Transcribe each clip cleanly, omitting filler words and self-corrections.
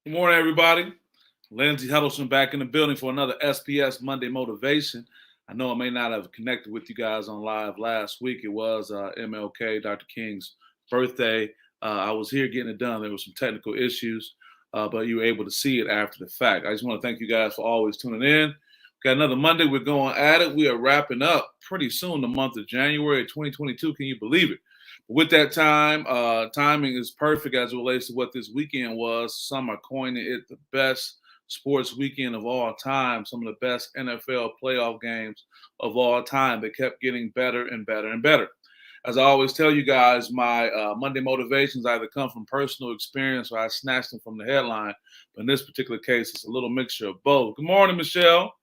Good morning, everybody. Lindsey Huddleston back in the building for another SPS Monday Motivation. I know I may not have connected with you guys on live last week. It was MLK, Dr. King's birthday. I was here getting it done. There were some technical issues, but you were able to see it after the fact. I just want to thank you guys for always tuning in. Got another Monday. We're going at it. We are wrapping up pretty soon the month of January 2022. Can you believe it? With that timing is perfect as it relates to what this weekend was. Some are coining it the best sports weekend of all time, some of the best NFL playoff games of all time. They kept getting better and better and better. As I always tell you guys, my Monday motivations either come from personal experience or I snatched them from the headline. But in this particular case, it's a little mixture of both. Good morning, Michelle.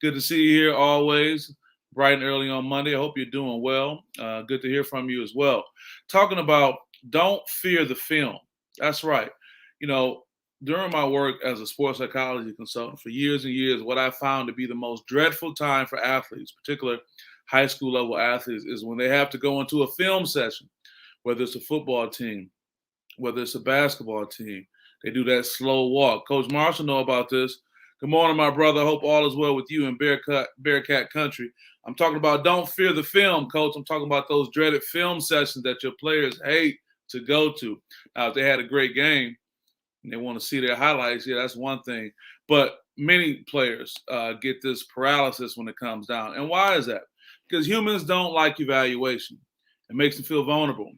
Good to see you here always, bright and early on Monday. I hope you're doing well. Good to hear from you as well. Talking about don't fear the film. That's right. You know, during my work as a sports psychology consultant for years and years, what I found to be the most dreadful time for athletes, particularly high school level athletes, is when they have to go into a film session, whether it's a football team, whether it's a basketball team. They do that slow walk. Coach Marshall know about this. Good morning, my brother. Hope all is well with you in Bearcat country. I'm talking about don't fear the film, Coach. I'm talking about those dreaded film sessions that your players hate to go to. Now, if they had a great game and they want to see their highlights, yeah, that's one thing. But many players get this paralysis when it comes down. And why is that? Because humans don't like evaluation. It makes them feel vulnerable.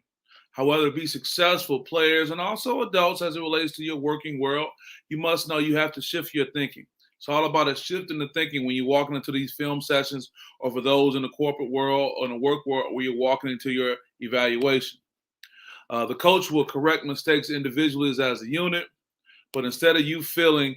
However, to be successful players and also adults as it relates to your working world, you must know you have to shift your thinking. It's all about a shift in the thinking when you're walking into these film sessions or for those in the corporate world or in the work world where you're walking into your evaluation. The coach will correct mistakes individually as a unit, but instead of you feeling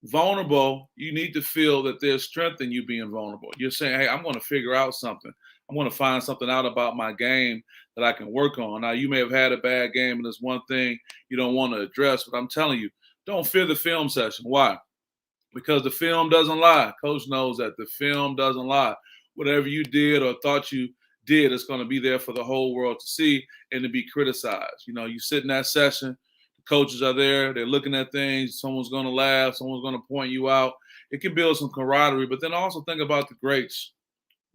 vulnerable, you need to feel that there's strength in you being vulnerable. You're saying, hey, I'm going to figure out something. I'm going to find something out about my game that I can work on. Now, you may have had a bad game, and there's one thing you don't want to address, but I'm telling you, don't fear the film session. Why? Because the film doesn't lie. Coach knows that the film doesn't lie. Whatever you did or thought you did, it's going to be there for the whole world to see and to be criticized. You know, you sit in that session, the coaches are there, they're looking at things, someone's going to laugh, someone's going to point you out. It can build some camaraderie, but then also think about the greats.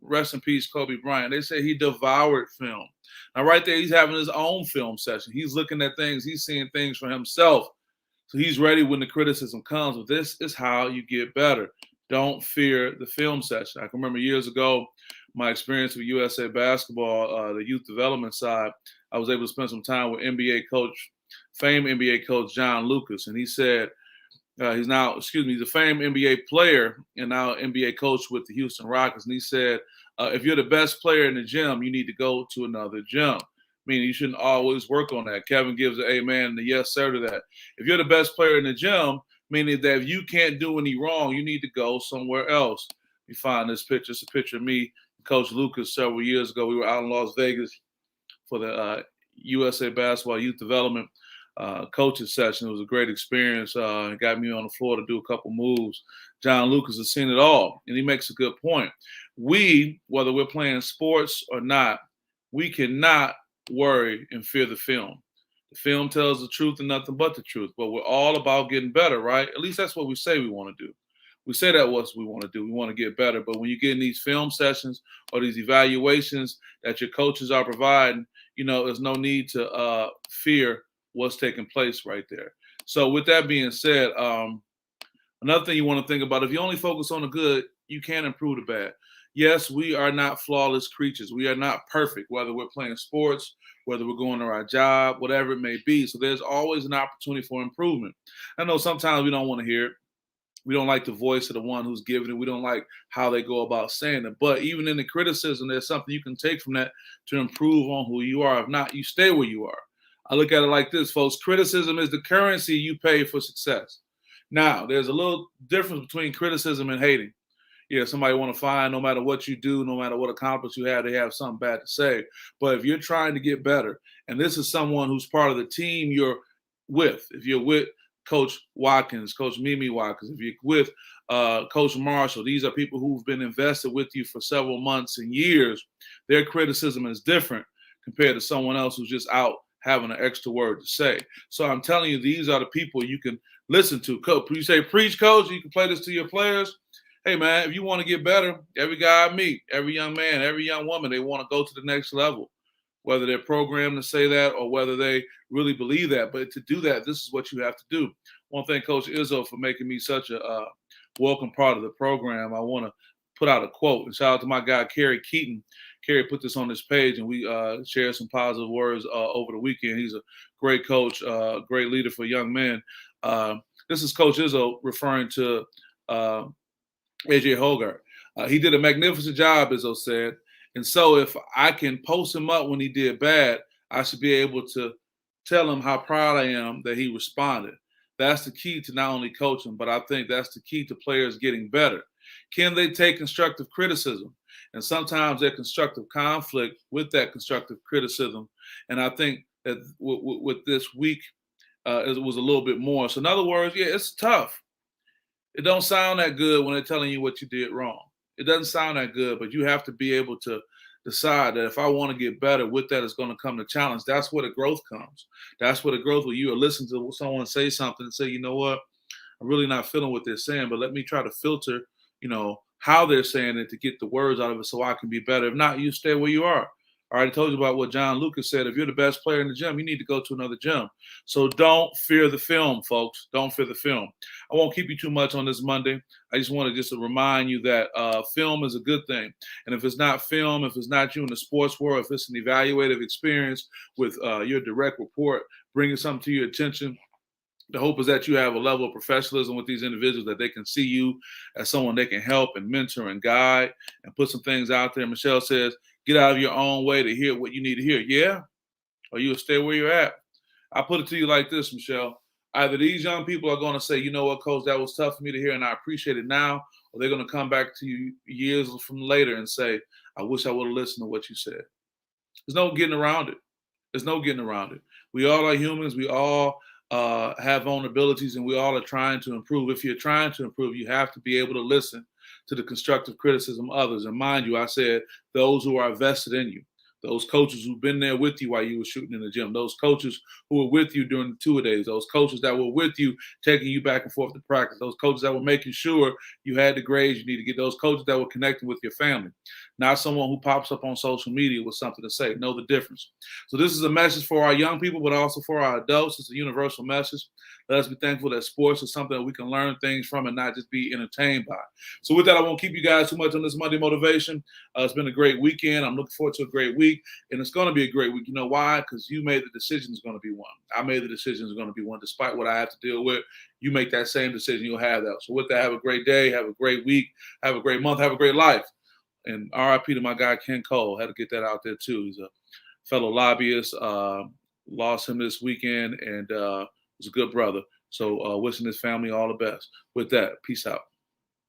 Rest in peace, Kobe Bryant. They say he devoured film. Now, right there, he's having his own film session. He's looking at things, he's seeing things for himself. So he's ready when the criticism comes. But this is how you get better. Don't fear the film session. I can remember years ago, my experience with USA basketball, the youth development side. I was able to spend some time with famed NBA coach John Lucas, and he said he's a famed NBA player and now NBA coach with the Houston Rockets. And he said, if you're the best player in the gym, you need to go to another gym. Meaning you shouldn't always work on that. Kevin gives an amen and a yes, sir, to that. If you're the best player in the gym, meaning that if you can't do any wrong, you need to go somewhere else. You find this picture. It's a picture of me and Coach Lucas several years ago. We were out in Las Vegas for the USA Basketball Youth Development coaches session. It was a great experience. It got me on the floor to do a couple moves. John Lucas has seen it all, and he makes a good point. We, whether we're playing sports or not, we cannot worry and fear the film. The film tells the truth and nothing but the truth, but we're all about getting better, right? At least that's what we say we want to do. We say that what we want to do. We want to get better, but when you get in these film sessions or these evaluations that your coaches are providing, you know, there's no need to fear what's taking place right there. So with that being said, another thing you want to think about, if you only focus on the good, you can't improve the bad. Yes, we are not flawless creatures. We are not perfect, whether we're playing sports, whether we're going to our job, whatever it may be. So there's always an opportunity for improvement. I know sometimes we don't want to hear it. We don't like the voice of the one who's giving it. We don't like how they go about saying it. But even in the criticism, there's something you can take from that to improve on who you are. If not, you stay where you are. I look at it like this, folks. Criticism is the currency you pay for success. Now, there's a little difference between criticism and hating. Yeah, somebody want to find no matter what you do, no matter what accomplishments you have, they have something bad to say. But if you're trying to get better, and this is someone who's part of the team you're with, if you're with Coach Watkins, Coach Mimi Watkins, if you're with Coach Marshall, these are people who've been invested with you for several months and years. Their criticism is different compared to someone else who's just out having an extra word to say. So I'm telling you, these are the people you can listen to. You say, preach, coach, you can play this to your players. Hey, man, if you want to get better, every guy I meet, every young man, every young woman, they want to go to the next level, whether they're programmed to say that or whether they really believe that. But to do that, this is what you have to do. I want to thank Coach Izzo for making me such a welcome part of the program. I want to put out a quote, and shout out to my guy, Kerry Keaton. Kerry put this on this page, and we shared some positive words over the weekend. He's a great coach, great leader for young men. This is Coach Izzo referring to AJ Hogarth. He did a magnificent job, Izzo said. And so if I can post him up when he did bad, I should be able to tell him how proud I am that he responded. That's the key to not only coaching, but I think that's the key to players getting better. Can they take constructive criticism? And sometimes there's constructive conflict with that constructive criticism. And I think that with this week, it was a little bit more. So in other words, yeah, it's tough. It don't sound that good when they're telling you what you did wrong. It doesn't sound that good, but you have to be able to decide that if I want to get better, with that is going to come the challenge. That's where the growth comes. That's where the growth, where you will listen to someone say something and say, you know what, I'm really not feeling what they're saying, but let me try to filter, how they're saying it to get the words out of it so I can be better. If not, you stay where you are. I already told you about what John Lucas said. If you're the best player in the gym, you need to go to another gym. So don't fear the film, folks. Don't fear the film. I won't keep you too much on this Monday. I just wanted to remind you that film is a good thing. And if it's not film, if it's not you in the sports world, if it's an evaluative experience with your direct report, bringing something to your attention, the hope is that you have a level of professionalism with these individuals, that they can see you as someone they can help and mentor and guide and put some things out there. Michelle says, get out of your own way to hear what you need to hear. Yeah? Or you'll stay where you're at. I put it to you like this, Michelle. Either these young people are going to say, you know what, Coach, that was tough for me to hear and I appreciate it now, or they're going to come back to you years from later and say, I wish I would have listened to what you said. There's no getting around it. There's no getting around it. We all are humans. We all have vulnerabilities, and we all are trying to improve. If you're trying to improve, you have to be able to listen to the constructive criticism of others. And mind you, I said those who are vested in you, those coaches who've been there with you while you were shooting in the gym, those coaches who were with you during the two-a-days, those coaches that were with you taking you back and forth to practice, those coaches that were making sure you had the grades you need to get, those coaches that were connecting with your family, not someone who pops up on social media with something to say. Know the difference. So this is a message for our young people, but also for our adults. It's a universal message. Let us be thankful that sports is something that we can learn things from and not just be entertained by. So with that, I won't keep you guys too much on this Monday motivation. It's been a great weekend. I'm looking forward to a great week, and it's going to be a great week. You know why? Because you made the decision it's going to be one. I made the decision it's going to be one. Despite what I have to deal with, you make that same decision, you'll have that. So with that, have a great day, have a great week, have a great month, have a great life. And RIP to my guy, Ken Cole. Had to get that out there, too. He's a fellow lobbyist. Lost him this weekend, and was a good brother. So wishing his family all the best. With that, peace out.